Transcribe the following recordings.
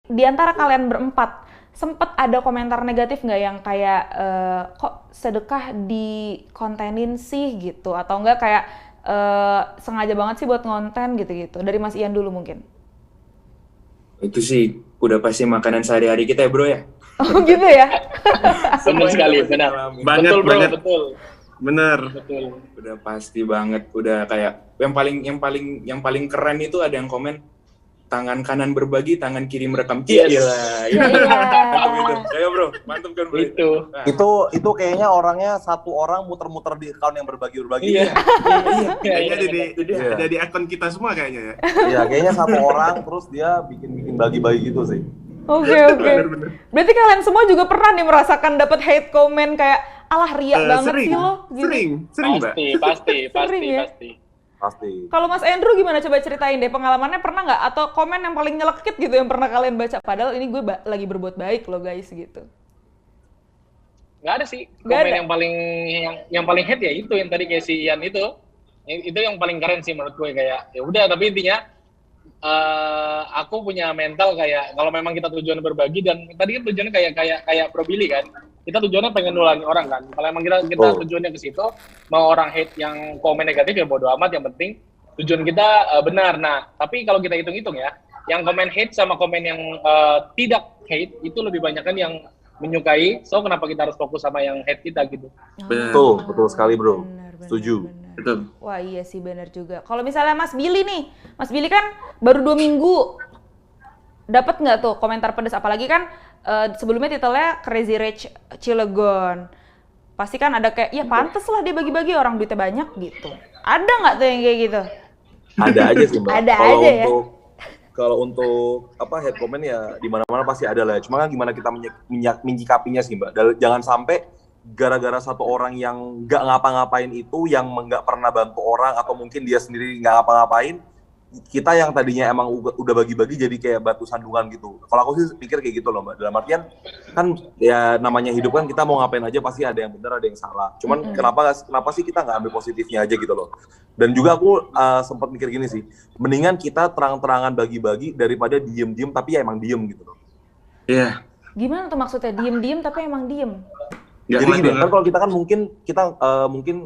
di antara kalian berempat sempet ada komentar negatif nggak yang kayak kok sedekah dikontenin sih gitu, atau enggak kayak sengaja banget sih buat ngonten gitu-gitu? Dari Mas Ian dulu mungkin. Itu sih udah pasti makanan sehari-hari kita ya bro ya. Oh gitu ya? Benar Semuanya sekali, udah pasti benar. ngalamin. Banget, Betul bro, banget. betul. Bener. Betul. Udah pasti banget. Udah kayak yang paling keren itu ada yang komen tangan kanan berbagi, tangan kiri merekam. Yes. Gila. Iya. Mantap itu. Ayo bro, mantap kan bro. Itu. Nah, Itu kayaknya orangnya satu orang muter-muter di account yang berbagi-berbagi. Iya. iya. Kayaknya Iya, ada iya. di akun kita semua kayaknya ya. Iya, kayaknya satu orang terus dia bikin bagi-bagi gitu sih. Oke. Bener-bener. Berarti kalian semua juga pernah nih merasakan dapat hate comment kayak alah riak banget Sering, sih lo gitu. sering mbak. Pasti. Sering ya? Pasti. Kalau Mas Andrew gimana, coba ceritain deh pengalamannya, pernah nggak atau komen yang paling nyelekit gitu yang pernah kalian baca, padahal ini gue lagi berbuat baik loh guys gitu. Nggak ada sih Nggak komen ada? yang paling hate ya itu yang tadi kayak si Ian itu yang paling keren sih menurut gue, kayak ya udah, tapi intinya aku punya mental kayak kalau memang kita tujuannya berbagi, dan tadi kan tujuannya kayak Bro Billy kan, kita tujuannya pengen nulangi orang kan. Kalau emang kita Oh. tujuannya ke situ, mau orang hate yang komen negatif ya bodo amat, yang penting tujuan kita benar. Nah, tapi kalau kita hitung-hitung ya, yang komen hate sama komen yang tidak hate itu lebih banyak kan yang menyukai. So kenapa kita harus fokus sama yang hate kita gitu? Betul sekali, Bro. Setuju. Betul. Wah iya sih, benar juga. Kalau misalnya Mas Billy nih, Mas Billy kan baru 2 minggu, dapat nggak tuh komentar pedes? Apalagi kan sebelumnya titelnya Crazy Rich Cilegon. Pasti kan ada kayak, ya pantes lah dia bagi-bagi, orang duitnya banyak gitu. Ada nggak tuh yang kayak gitu? Ada aja sih, Mbak. Ada Kalau aja ya? Kalau untuk head comment ya di mana-mana pasti ada lah. Cuma kan gimana kita menyikapinya sih, Mbak. Jangan sampai gara-gara satu orang yang nggak ngapa-ngapain itu, yang nggak pernah bantu orang, atau mungkin dia sendiri nggak ngapa-ngapain, kita yang tadinya emang udah bagi-bagi jadi kayak batu sandungan gitu. Kalau aku sih pikir kayak gitu loh, Mbak. Dalam artian kan ya namanya hidup kan, kita mau ngapain aja pasti ada yang benar, ada yang salah. Cuman kenapa sih kita nggak ambil positifnya aja gitu loh. Dan juga aku sempat mikir gini sih, mendingan kita terang-terangan bagi-bagi daripada diem-diem tapi ya emang diem gitu loh. Iya. Gimana tuh maksudnya diem-diem tapi emang diem? Nggak Jadi gini, ngeliat kan kalau kita kan mungkin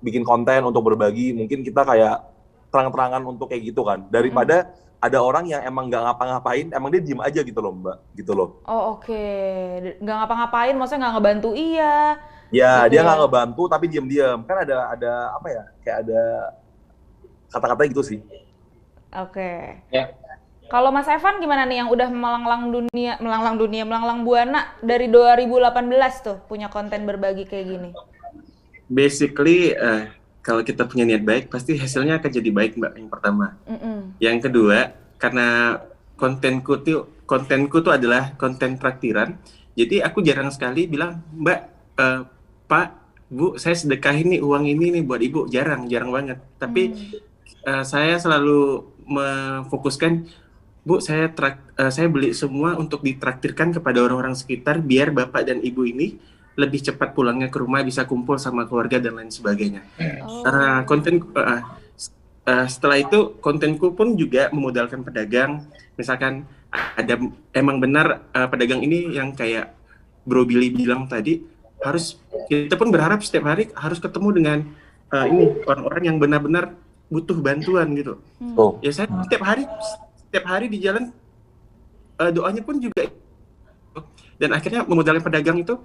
bikin konten untuk berbagi, mungkin kita kayak terang-terangan untuk kayak gitu kan, daripada ada orang yang emang nggak ngapa-ngapain, emang dia diem aja gitu loh, Mbak, gitu loh. Oh oke, nggak ngapa-ngapain, maksudnya nggak ngebantu iya. Ya, Gitu dia ya. nggak ngebantu tapi diem-diem, kan ada apa ya, kayak ada kata-kata gitu sih. Oke. Ya. Kalau Mas Evan gimana nih yang udah melanglang buana dari 2018 tuh punya konten berbagi kayak gini? Basically, kalau kita punya niat baik, pasti hasilnya akan jadi baik, Mbak, yang pertama. Yang kedua, karena kontenku tuh adalah konten traktiran, jadi aku jarang sekali bilang, Mbak, Pak, Bu, saya sedekahin nih uang ini nih buat Ibu. Jarang banget. Tapi saya selalu memfokuskan, Bu, saya beli semua untuk ditraktirkan kepada orang-orang sekitar, biar Bapak dan Ibu ini lebih cepat pulangnya ke rumah, bisa kumpul sama keluarga dan lain sebagainya. Setelah itu kontenku pun juga memodalkan pedagang. Misalkan ada emang benar pedagang ini yang kayak Bro Billy bilang tadi, kita pun berharap setiap hari harus ketemu dengan orang-orang yang benar-benar butuh bantuan gitu. Ya saya setiap hari di jalan doanya pun juga, dan akhirnya memodalkan pedagang itu.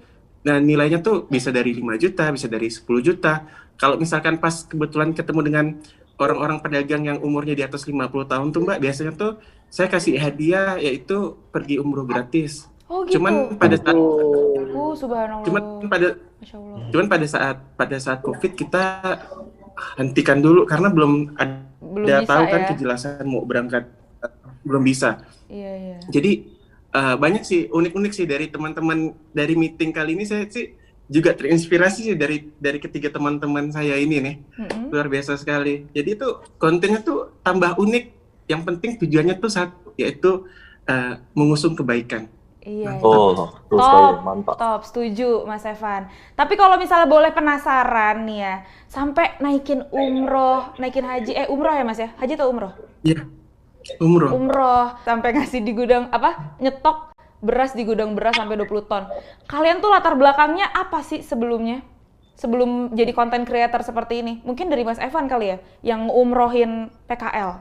Nah, nilainya tuh bisa dari 5 juta, bisa dari 10 juta. Kalau misalkan pas kebetulan ketemu dengan orang-orang pedagang yang umurnya di atas 50 tahun tuh, Mbak, biasanya tuh saya kasih hadiah, yaitu pergi umroh gratis. Oh gitu. Cuman pada saat Subhanallah. Masya Allah. Cuman pada saat COVID kita hentikan dulu karena belum ada tahu kan kejelasan mau berangkat, belum bisa. Iya. Jadi banyak sih unik-unik sih dari teman-teman dari meeting kali ini. Saya sih juga terinspirasi sih dari ketiga teman-teman saya ini nih. Luar biasa sekali. Jadi itu kontennya tuh tambah unik. Yang penting tujuannya tuh satu, yaitu mengusung kebaikan. Iya. Mantap. Top, setuju Mas Evan. Tapi kalau misalnya boleh penasaran nih ya, sampai naikin umroh, naikin haji, umroh ya Mas ya? Haji atau umroh? Iya. Umroh. Umroh sampai ngasih di gudang apa? Nyetok beras di gudang beras sampai 20 ton. Kalian tuh latar belakangnya apa sih sebelumnya? Sebelum jadi content creator seperti ini? Mungkin dari Mas Evan kali ya yang umrohin PKL.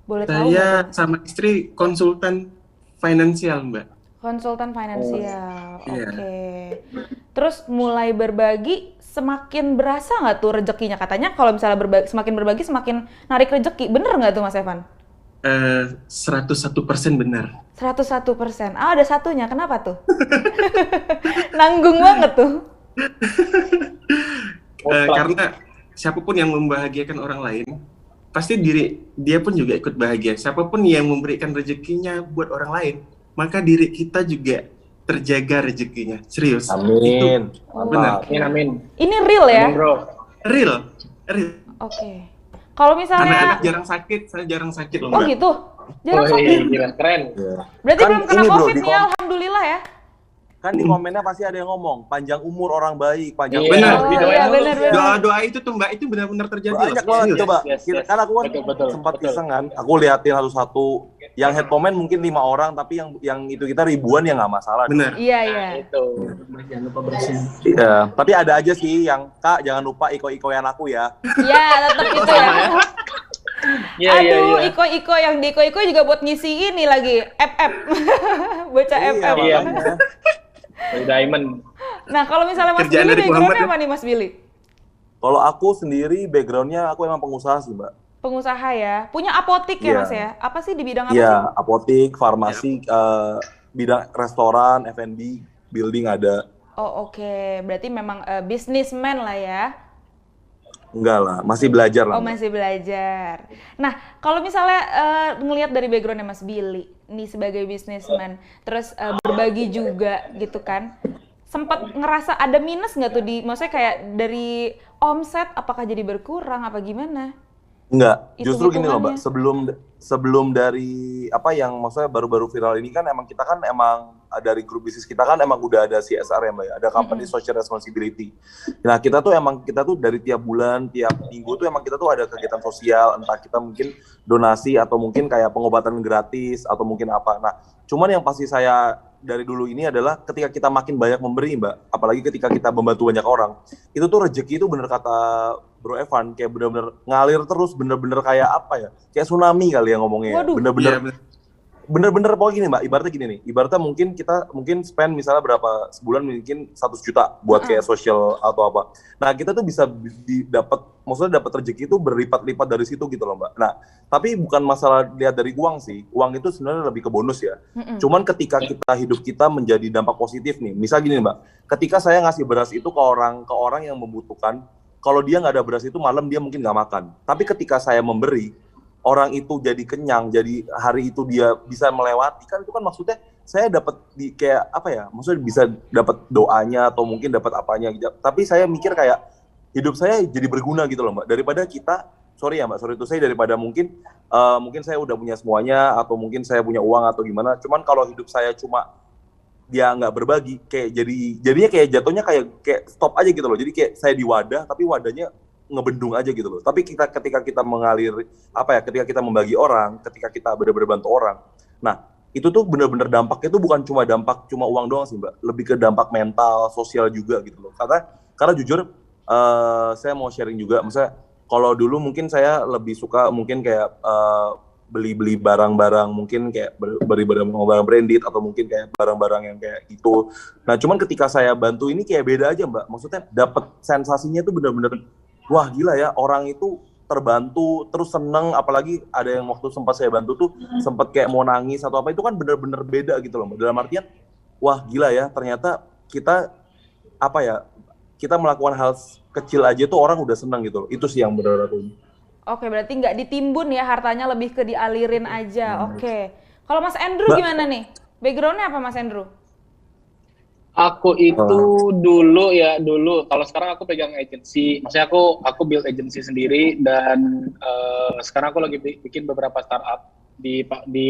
Boleh tahu Saya nggak tuh? sama istri konsultan finansial, Mbak. Konsultan finansial. Iya. Oke. Terus mulai berbagi semakin berasa nggak tuh rezekinya? Katanya kalau misalnya semakin berbagi semakin narik rezeki. Bener nggak tuh Mas Evan? 101% benar. 101%. Ah, ada satunya. Kenapa tuh? Nanggung banget tuh. Karena siapapun yang membahagiakan orang lain, pasti dia pun juga ikut bahagia. Siapapun yang memberikan rezekinya buat orang lain, maka diri kita juga terjaga rezekinya. Serius. Amin. Benar. Amin, amin. Ini real ya? Amin, bro. Real. Oke. Kalau misalnya... Anak-anak jarang sakit, saya jarang sakit loh, Oh Mbak. gitu? Jarang Wih, sakit? gila, keren. Berarti Kan belum kena ini, bro, COVID nih, alhamdulillah ya? Kan di komennya pasti ada yang ngomong panjang umur orang baik, panjang Iya. Benar. Oh Didoain iya, dulu. benar-benar. Doa-doa itu tuh, Mbak, itu benar-benar terjadi loh. banyak banget. Serius. Coba Yes, yes. kan aku kan Betul, sempat betul. iseng kan, aku liatin satu-satu. Yang head comment mungkin 5 orang, tapi yang itu kita ribuan ya nggak masalah. Benar. Iya, Nah, iya. itu. Iya, tapi ada aja sih yang Kak jangan lupa iko-ikoyan aku ya. Iya, tetap itu ya. Iya, iya, Aduh, iya. Iko-Iko yang di Iko-Iko juga buat ngisi ini lagi, FF. Bocah Iya, FF. Iya. makanya. Diamond. Nah, kalau misalnya Mas Kerjaan Billy, dari Muhammad background-nya ya? apa nih Mas Billy? Kalau aku sendiri backgroundnya aku emang pengusaha sih, Mbak. Pengusaha ya? Punya apotik ya Iya. Mas ya? Apa sih di bidang apa Iya, sih? apotik, farmasi, bidang restoran, F&B, building ada. Oh oke, berarti memang businessman lah ya? Enggak lah, masih belajar lah. Oh masih belajar. Nah, kalau misalnya ngelihat dari backgroundnya Mas Billy, nih sebagai businessman, terus berbagi juga gitu kan, sempat ngerasa ada minus nggak tuh maksudnya kayak dari omset, apakah jadi berkurang apa gimana? Enggak, Itu justru gini loh Mbak, hitungannya. sebelum dari apa yang maksudnya baru-baru viral ini kan emang kita kan emang dari grup bisnis kita kan emang udah ada CSR ya Mbak ya, ada company social responsibility. Nah kita tuh dari tiap bulan, tiap minggu tuh emang kita tuh ada kegiatan sosial, entah kita mungkin donasi atau mungkin kayak pengobatan gratis atau mungkin apa. Nah cuman yang pasti saya dari dulu ini adalah ketika kita makin banyak memberi Mbak, apalagi ketika kita membantu banyak orang, itu tuh rezeki itu bener kata Bro Evan, kayak bener-bener ngalir terus, bener-bener kayak apa ya, kayak tsunami kali ya ngomongnya. Waduh. Bener-bener Iya, benar. bener-bener pokoknya gini Mbak, ibaratnya gini nih, ibaratnya mungkin kita spend misalnya berapa sebulan mungkin 100 juta buat kayak sosial atau apa. Nah kita tuh bisa maksudnya dapat rezeki itu berlipat-lipat dari situ gitu loh Mbak. Nah tapi bukan masalah lihat dari uang sih, uang itu sebenarnya lebih ke bonus ya. Cuman ketika hidup kita menjadi dampak positif nih, misal gini Mbak, ketika saya ngasih beras itu ke orang yang membutuhkan, kalau dia nggak ada beras itu malam dia mungkin nggak makan. Tapi ketika saya memberi, orang itu jadi kenyang, jadi hari itu dia bisa melewati, kan itu kan maksudnya saya dapat kayak apa ya, maksudnya bisa dapat doanya atau mungkin dapat apanya gitu. Tapi saya mikir kayak hidup saya jadi berguna gitu loh Mbak, daripada kita, sorry itu saya daripada mungkin saya udah punya semuanya atau mungkin saya punya uang atau gimana, cuman kalau hidup saya cuma dia nggak berbagi, kayak jadinya kayak jatuhnya kayak stop aja gitu loh, jadi kayak saya di wadah tapi wadahnya ngebendung aja gitu loh. Tapi ketika kita mengalir ketika kita membagi orang, ketika kita benar-benar bantu orang, nah itu tuh benar-benar dampaknya itu bukan cuma uang doang sih Mbak, lebih ke dampak mental, sosial juga gitu loh. Karena jujur saya mau sharing juga, misalnya kalau dulu mungkin saya lebih suka mungkin kayak beli barang-barang mungkin kayak beli barang branded atau mungkin kayak barang-barang yang kayak gitu. Nah cuman ketika saya bantu ini kayak beda aja Mbak, maksudnya dapat sensasinya tuh benar-benar wah gila ya, orang itu terbantu terus seneng, apalagi ada yang waktu sempat saya bantu tuh sempat kayak mau nangis atau apa, itu kan bener-bener beda gitu loh, dalam artian wah gila ya, ternyata kita kita melakukan hal kecil aja tuh orang udah seneng gitu loh. Itu sih yang bener aku. Oke, berarti nggak ditimbun ya, hartanya lebih ke dialirin aja. Oke. Kalau Mas Andrew gimana nih? Backgroundnya apa Mas Andrew? Aku itu dulu kalau sekarang aku pegang agensi, maksudnya aku build agensi sendiri dan sekarang aku lagi bikin beberapa startup di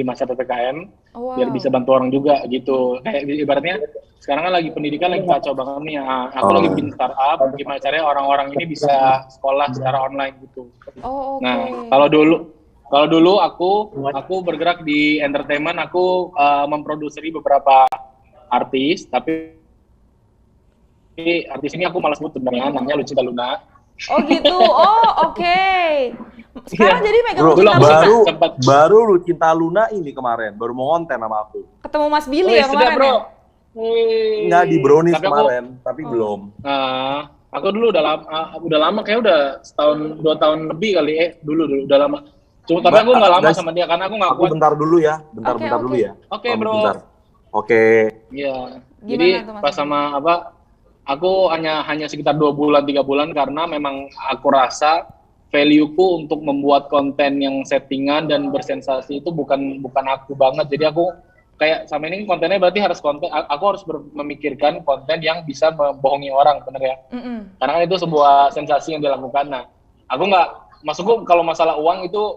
masa PPKM biar bisa bantu orang juga gitu. Kayak ibaratnya sekarang kan lagi pendidikan lagi kacau banget nih. Aku lagi bikin startup, gimana caranya orang-orang ini bisa sekolah secara online gitu. Oh, oke. Nah, kalau dulu Kalau dulu aku bergerak di entertainment, aku memproduksi beberapa artis, tapi artis ini aku malas sebut sebenarnya, namanya Lucinta Luna. Oh gitu, oh oke. Sekarang Iya. jadi megang Bro, Lucinta Luna. sempat. baru Lucinta Luna ini kemarin, baru mau konten sama aku. Ketemu Mas Billy Wih, ya sudah, kemarin bro. ya? Nggak di Brownies Tapi aku- kemarin, tapi belum. Aku dulu udah lama kayak udah setahun 2 tahun lebih kali dulu udah lama. Cuma tapi aku nggak lama Guys, sama dia karena aku nggak Aku kuat. bentar dulu ya, bentar Oke, dulu oke. ya. Oke, Pamit bro. bentar. Oke. Iya. Gimana Jadi tuh, Mas? pas sama aku hanya sekitar 2 bulan 3 bulan karena memang aku rasa value-ku untuk membuat konten yang settingan dan bersensasi itu bukan aku banget. Jadi aku kayak sama ini kontennya berarti harus aku harus memikirkan konten yang bisa membohongi orang, bener ya? Mm-mm. Karena kan itu sebuah sensasi yang dilakukan. Nah, aku nggak, maksudku kalau masalah uang itu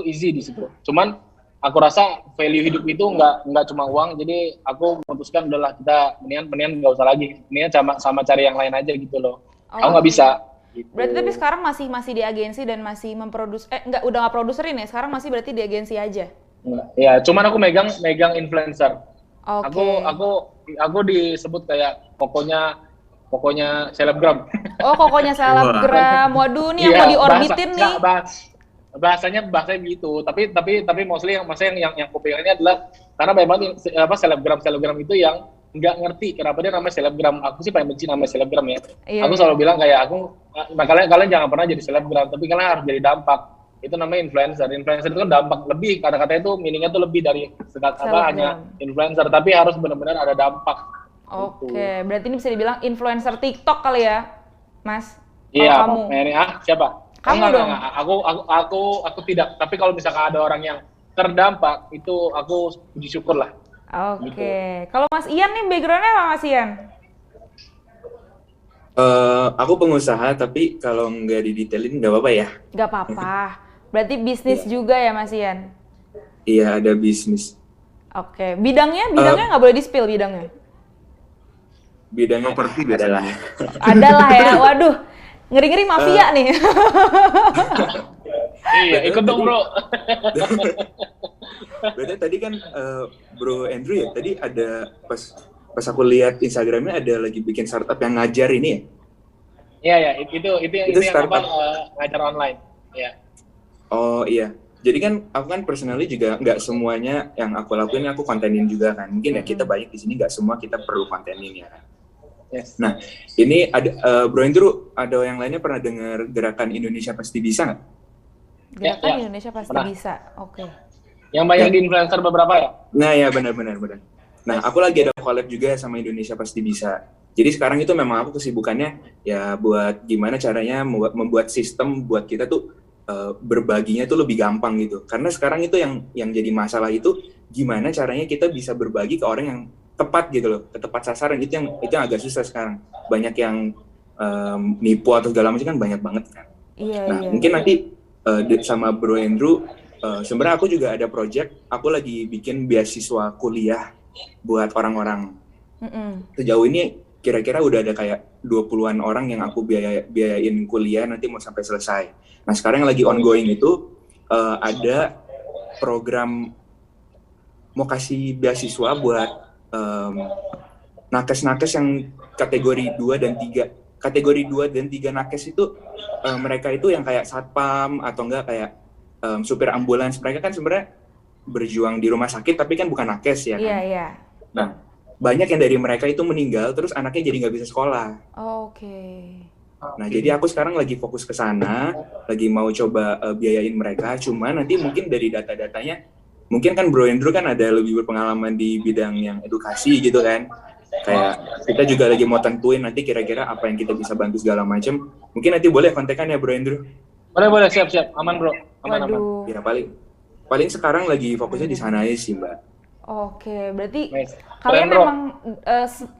easy di situ. Cuman aku rasa value hidup itu nggak cuma uang. Jadi aku memutuskan udahlah kita mendingan nggak usah lagi. Mendingan sama cari yang lain aja gitu loh. Oh. Aku nggak bisa. Gitu. Berarti tapi sekarang masih di agensi dan masih udah nggak produserin ya? Sekarang masih berarti di agensi aja. Ya, cuman aku megang influencer. Oke. Aku disebut kayak pokoknya selebgram. Oh, kokonya selebgram. Waduh, nih yang Iya, mau diorbitin nih. Bahasanya gitu. Tapi mostly yang aku pegang ini adalah karena memang selebgram itu yang nggak ngerti kenapa dia namanya selebgram. Aku sih paling benci namanya selebgram ya. Iya, Aku selalu bilang kayak kalian jangan pernah jadi selebgram, tapi kalian harus jadi dampak. Itu namanya influencer. Influencer itu kan dampak lebih, kata-katanya itu meaningnya tuh lebih dari hanya influencer, tapi harus benar-benar ada dampak. Oke, berarti ini bisa dibilang influencer TikTok kali ya, Mas? Iya, Kalau kamu. ini siapa? Kamu Enggak, dong. Aku tidak. Tapi kalau misalkan ada orang yang terdampak, itu aku puji syukur lah. Oke. Kalau Mas Ian nih background-nya apa, Mas Ian? Aku pengusaha, tapi kalau nggak didetailin nggak apa-apa ya. Nggak apa-apa. Berarti bisnis juga ya, Mas Ian? Iya, ada bisnis. Oke. Bidangnya nggak boleh di-spill bidangnya? Bidangnya Properti biasanya. adalah. Adalah ya. Waduh. Ngeri-ngeri mafia nih. Iya, ikut dong, bro. Berarti tadi kan Bro Andrew ya, tadi ada pas aku lihat Instagramnya ada lagi bikin startup yang ngajar ini ya? Iya, itu yang startup. ngajar online. Iya. Oh iya, jadi kan aku kan personally juga nggak semuanya yang aku lakuin aku kontenin juga kan. Mungkin ya kita banyak di sini nggak semua kita perlu kontenin ya kan. Yes. Nah, ini ada Bro Andrew, ada yang lainnya pernah dengar gerakan Indonesia Pasti Bisa nggak? Gerakan Ya, Indonesia pasti pernah. bisa. Oke. Yang banyak di influencer beberapa ya? Nah ya benar. Nah aku lagi ada collab juga sama Indonesia Pasti Bisa. Jadi sekarang itu memang aku kesibukannya ya buat gimana caranya membuat sistem buat kita tuh berbaginya tuh lebih gampang gitu. Karena sekarang itu yang jadi masalah itu gimana caranya kita bisa berbagi ke orang yang tepat gitu loh, ke tepat sasaran itu yang agak susah sekarang. Banyak yang nipu atau segala macam kan banyak banget kan. Iya, Nah iya. mungkin nanti sama Bro Andrew sebenarnya aku juga ada project, aku lagi bikin beasiswa kuliah buat orang-orang. Mm-mm. Sejauh ini kira-kira udah ada kayak 20-an orang yang aku biayain kuliah nanti mau sampai selesai. Nah sekarang yang lagi ongoing itu ada program mau kasih beasiswa buat nakes-nakes yang kategori 2 dan 3. Kategori 2 dan 3 nakes itu mereka itu yang kayak satpam atau enggak kayak supir ambulans. Mereka kan sebenarnya berjuang di rumah sakit tapi kan bukan nakes ya kan. Iya, iya. Nah, banyak yang dari mereka itu meninggal terus anaknya jadi nggak bisa sekolah. Oke. Nah, jadi aku sekarang lagi fokus ke sana, lagi mau coba biayain mereka. Cuma nanti mungkin dari data-datanya, mungkin kan Bro Andrew kan ada lebih berpengalaman di bidang yang edukasi gitu kan. Kayak kita juga lagi mau tentuin nanti kira-kira apa yang kita bisa bantu segala macam. Mungkin nanti boleh kontekan ya Bro Andrew. Boleh, siap. Aman, bro. Aman. Waduh. Ya paling sekarang lagi fokusnya di sana aja sih Mbak. Oke, berarti Nice. kalian Keren, bro.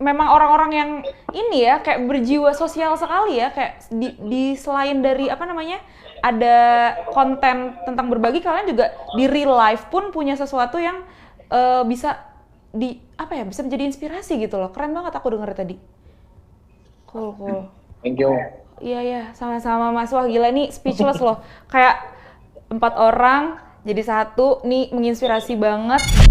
memang orang-orang yang ini ya kayak berjiwa sosial sekali ya, kayak di selain dari apa namanya ada konten tentang berbagi, kalian juga di real life pun punya sesuatu yang bisa bisa menjadi inspirasi gitu loh. Keren banget aku denger tadi. Cool. Thank you. Iya, sama-sama Mas. Wah gila nih speechless loh. Kayak 4 orang jadi satu nih, menginspirasi banget.